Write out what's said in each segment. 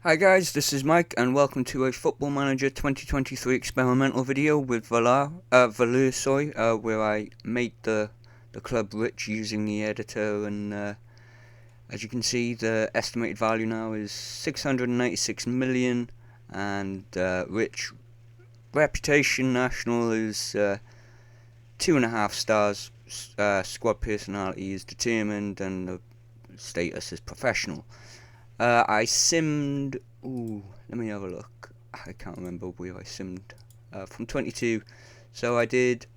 Hi guys, this is Mike and welcome to a Football Manager 2023 experimental video with Valur, where I made the club rich using the editor, and as you can see the estimated value now is 696 million, and rich reputation national is 2.5 stars, squad personality is determined, and the status is professional. I simmed, let me have a look, I can't remember where I simmed, from 22, so I did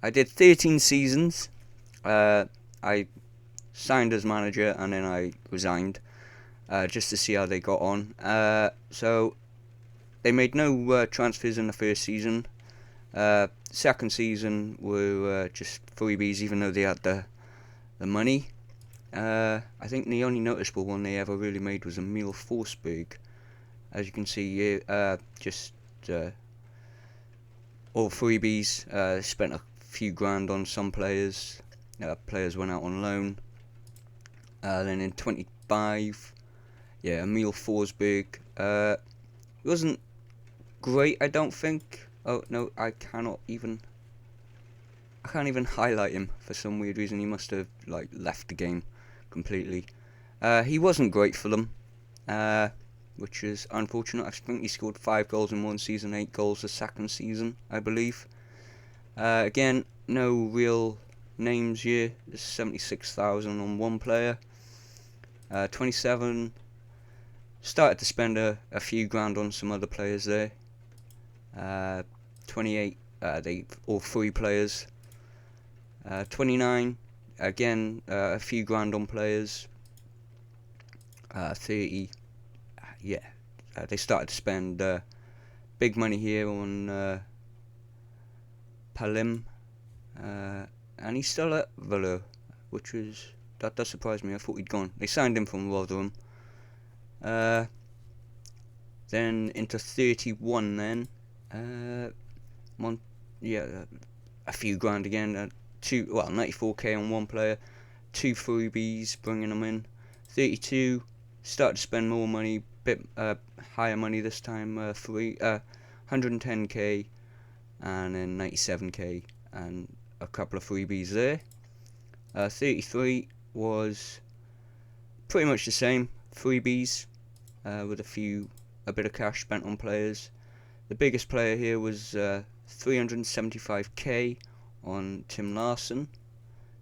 13 seasons. I signed as manager and then I resigned, just to see how they got on. So they made no transfers in the first season. Second season were just freebies, even though they had the money. I think the only noticeable one they ever really made was Emil Forsberg. As you can see here, just all freebies. Spent a few grand on some players. Players went out on loan. Then in 25, Emil Forsberg wasn't great, I don't think. Oh no, I can't even highlight him for some weird reason. He must have left the game completely. He wasn't great for them, which is unfortunate. I think he scored 5 goals in one season, 8 goals the second season, I believe. Again, no real names here. There's 76,000 on one player. 27, started to spend a few grand on some other players there. 28, they all 3 players. 29, again, a few grand on players. 30, they started to spend big money here on Palim, and he's still at Valur, that does surprise me. I thought he'd gone. They signed him from Rotherham. Then into 31 then. A few grand again. 94k on one player, 2 freebies, bringing them in. 32, started to spend more money, bit higher money this time. 110k, and then 97k, and a couple of freebies there. 33 was pretty much the same, freebies, with a bit of cash spent on players. The biggest player here was 375k on Tim Larson,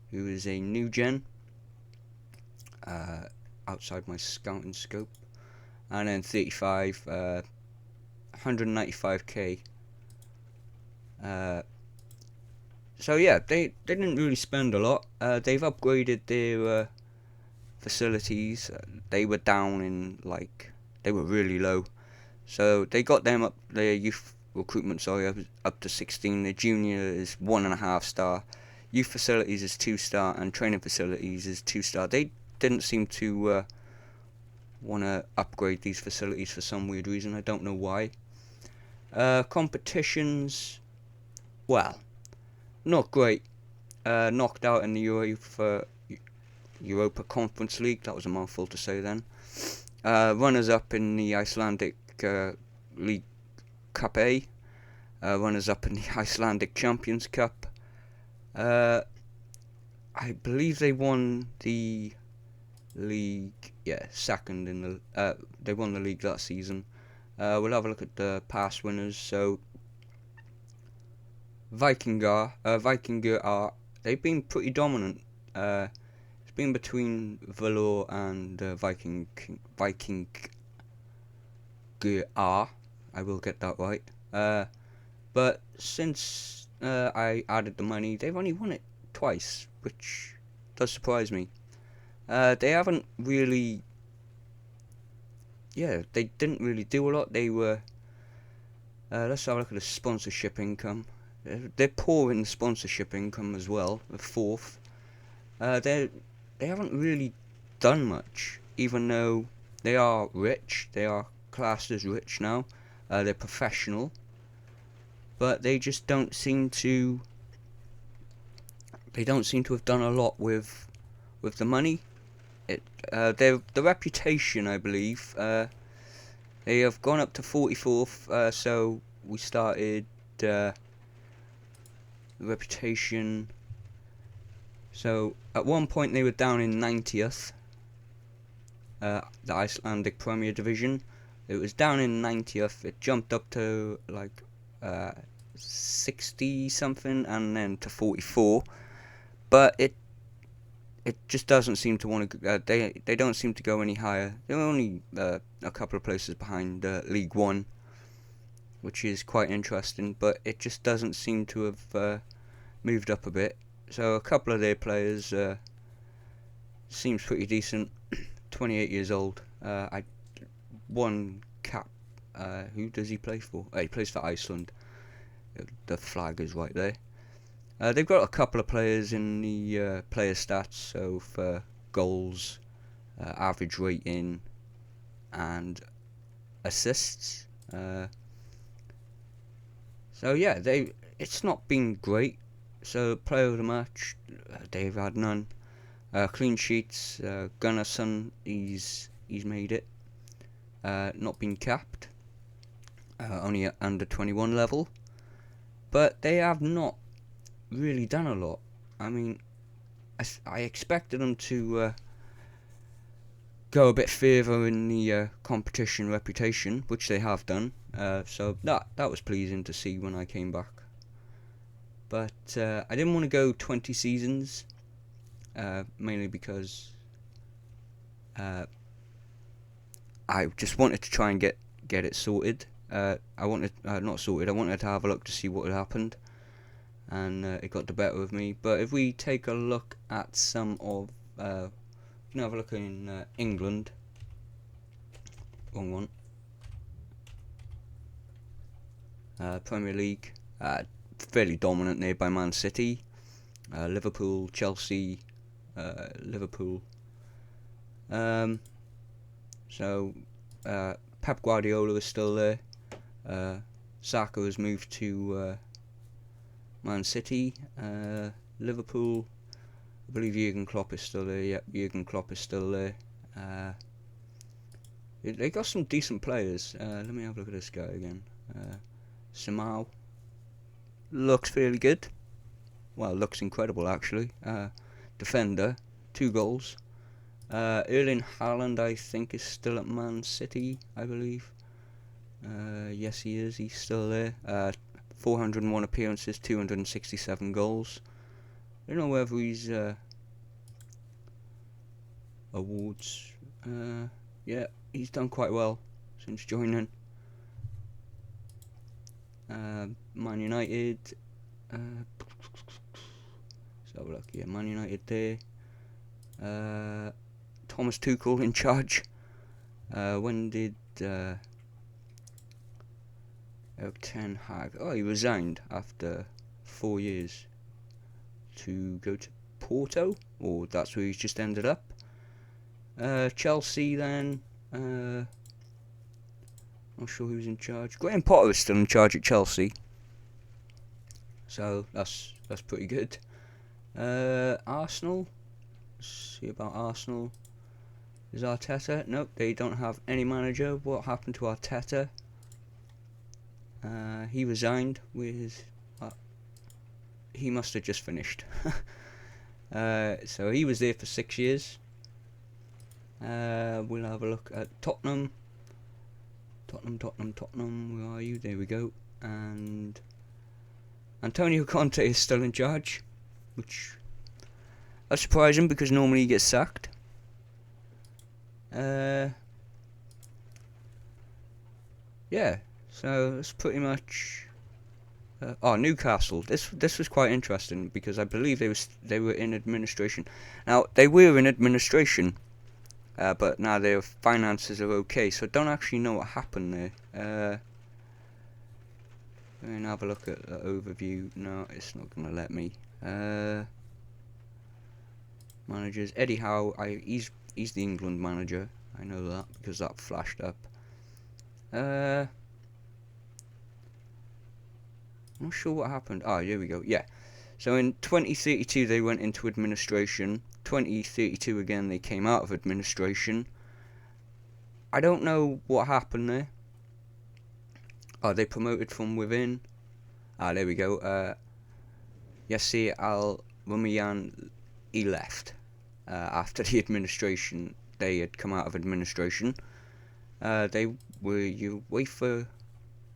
who is a new gen, outside my scouting scope. And then 35, 195k. So yeah, they didn't really spend a lot. They've upgraded their facilities. They were down in they were really low, so they got them up, their youth recruitment up to 16. The junior is 1.5 star, youth facilities is 2 star, and training facilities is 2 star. They didn't seem to want to upgrade these facilities for some weird reason. I don't know why. Competitions, well, not great. Knocked out in the Europa Conference League. That was a mouthful to say then. Runners up in the Icelandic League Cup A. Runners up in the Icelandic Champions Cup. I believe they won the league. Second in the. They won the league that season. We'll have a look at the past winners. So Vikingar, they've been pretty dominant. It's been between Valur and Vikingar. I will get that right. But since I added the money, they've only won it twice, which does surprise me. They haven't really. They didn't really do a lot. They were. Let's have a look at the sponsorship income. They're poor in sponsorship income as well. The 4th. They haven't really done much, even though they are rich. They are classed as rich now. They're professional, but they just don't seem to. They don't seem to have done a lot with with the money. The reputation, I believe, they have gone up to 44th. So we started the reputation. So at one point they were down in 90th. The Icelandic Premier Division. It was down in 90th. It jumped up to like 60 something, and then to 44. But it just doesn't seem to want to. They don't seem to go any higher. They're only a couple of places behind League One, which is quite interesting. But it just doesn't seem to have moved up a bit. So a couple of their players seems pretty decent. 28 years old. One cap. Who does he play for? He plays for Iceland. The flag is right there. They've got a couple of players in the player stats, so for goals, average rating, and assists. So yeah, it's not been great. So player of the match, they've had none. Clean sheets, Gunnarsson, he's made it. Not been capped. Only at under 21 level. But they have not really done a lot. I mean, I expected them to go a bit further in the competition reputation, which they have done. So that was pleasing to see when I came back. But I didn't want to go 20 seasons. Mainly because I just wanted to try and get it sorted. I wanted not sorted. I wanted to have a look to see what had happened, and it got the better of me. But if we take a look at some of, you can have a look in England. Wrong one. Premier League, fairly dominant there by Man City, Liverpool, Chelsea. Liverpool. So Pep Guardiola is still there. Saka has moved to Man City. Liverpool, I believe Jurgen Klopp is still there. Yep, Jurgen Klopp is still there. They got some decent players. Let me have a look at this guy again. Samau looks fairly good. Well, looks incredible actually. Defender, 2 goals. Erling Haaland, I think, is still at Man City, I believe. Yes, he is. He's still there. 401 appearances, 267 goals. I don't know whether he's awards. Yeah, he's done quite well since joining. Man United. Let's have a look. Yeah, Man United there. Thomas Tuchel in charge. When did Erik ten Hag? Oh, he resigned after 4 years to go to Porto, or that's where he's just ended up. Chelsea then. Not sure who's in charge. Graham Potter is still in charge at Chelsea, so that's pretty good. Arsenal. Let's see about Arsenal. Is Arteta? Nope, they don't have any manager. What happened to Arteta? He resigned with. He must have just finished. So he was there for 6 years. We'll have a look at Tottenham. Tottenham. Where are you? There we go. And Antonio Conte is still in charge, which that's surprising because normally he gets sacked. Yeah, so that's pretty much. Newcastle. This was quite interesting because I believe they were in administration. Now they were in administration, but now their finances are okay. So I don't actually know what happened there. Let me have a look at the overview. No, it's not gonna let me. Managers. Eddie Howe. He's the England manager. I know that because that flashed up. I'm not sure what happened. Here we go. Yeah. So in 2032 they went into administration. 2032 again, they came out of administration. I don't know what happened there. Oh, they promoted from within. Ah, there we go. Yassir Al-Rumayyan, he left after the administration. They had come out of administration. They were UEFA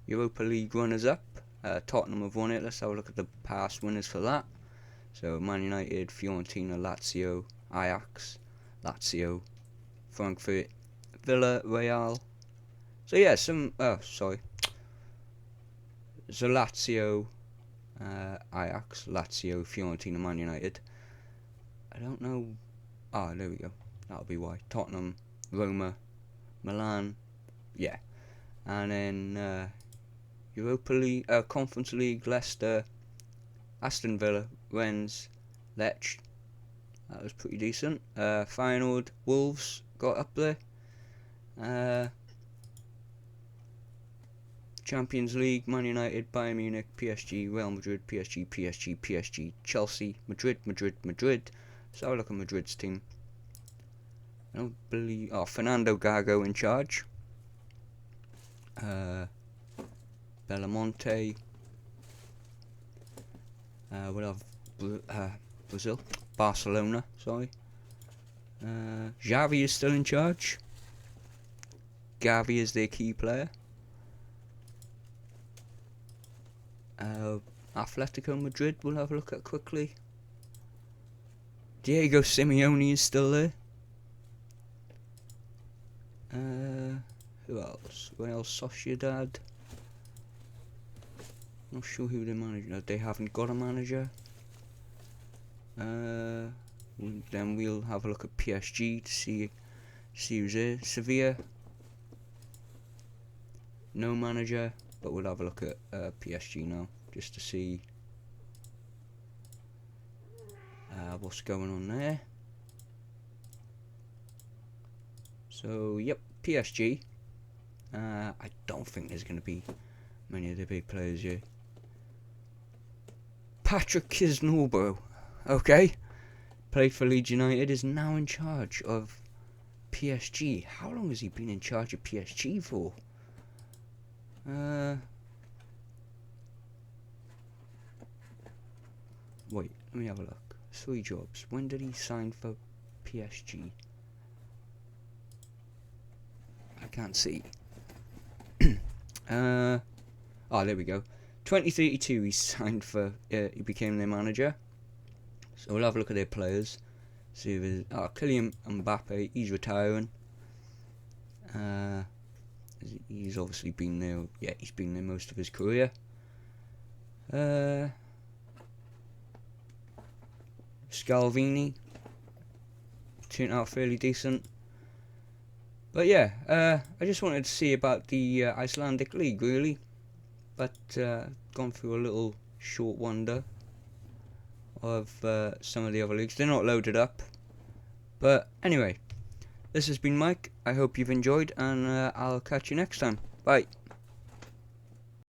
Europa League runners-up. Tottenham have won it. Let's have a look at the past winners for that. So Man United, Fiorentina, Lazio, Ajax, Lazio, Frankfurt, Villa, Real. So yeah, so Lazio, Ajax, Lazio, Fiorentina, Man United. I don't know. Ah, there we go. That'll be why. Tottenham, Roma, Milan. Yeah. And then Europa League, Conference League, Leicester, Aston Villa, Rennes, Lech. That was pretty decent. Feyenoord, Wolves got up there. Champions League, Man United, Bayern Munich, PSG, Real Madrid, PSG, Chelsea, Madrid. So look at Madrid's team. I don't believe... Oh, Fernando Gago in charge. Belamonte. We'll have Brazil. Barcelona, sorry. Xavi is still in charge. Gavi is their key player. Atletico Madrid we'll have a look at quickly. Diego Simeone is still there. Who else? Real Sociedad. Not sure who their manager. They haven't got a manager. Then we'll have a look at PSG to see who's there. Sevilla. No manager, but we'll have a look at PSG now just to see what's going on there. So yep, PSG. I don't think there's going to be many of the big players here. Patrick Kisnorbo, okay, played for Leeds United, is now in charge of PSG. How long has he been in charge of PSG for? Wait, let me have a look. 3 jobs. When did he sign for PSG? I can't see. Oh, there we go. 2032 he signed for, he became their manager. So we'll have a look at their players. See if there's, Kylian Mbappe, he's retiring. He's obviously been there, yeah, he's been there most of his career. Scalvini turned out fairly decent. But yeah, I just wanted to see about the Icelandic League, really. But gone through a little short wonder of some of the other leagues. They're not loaded up. But anyway, this has been Mike. I hope you've enjoyed, and I'll catch you next time. Bye.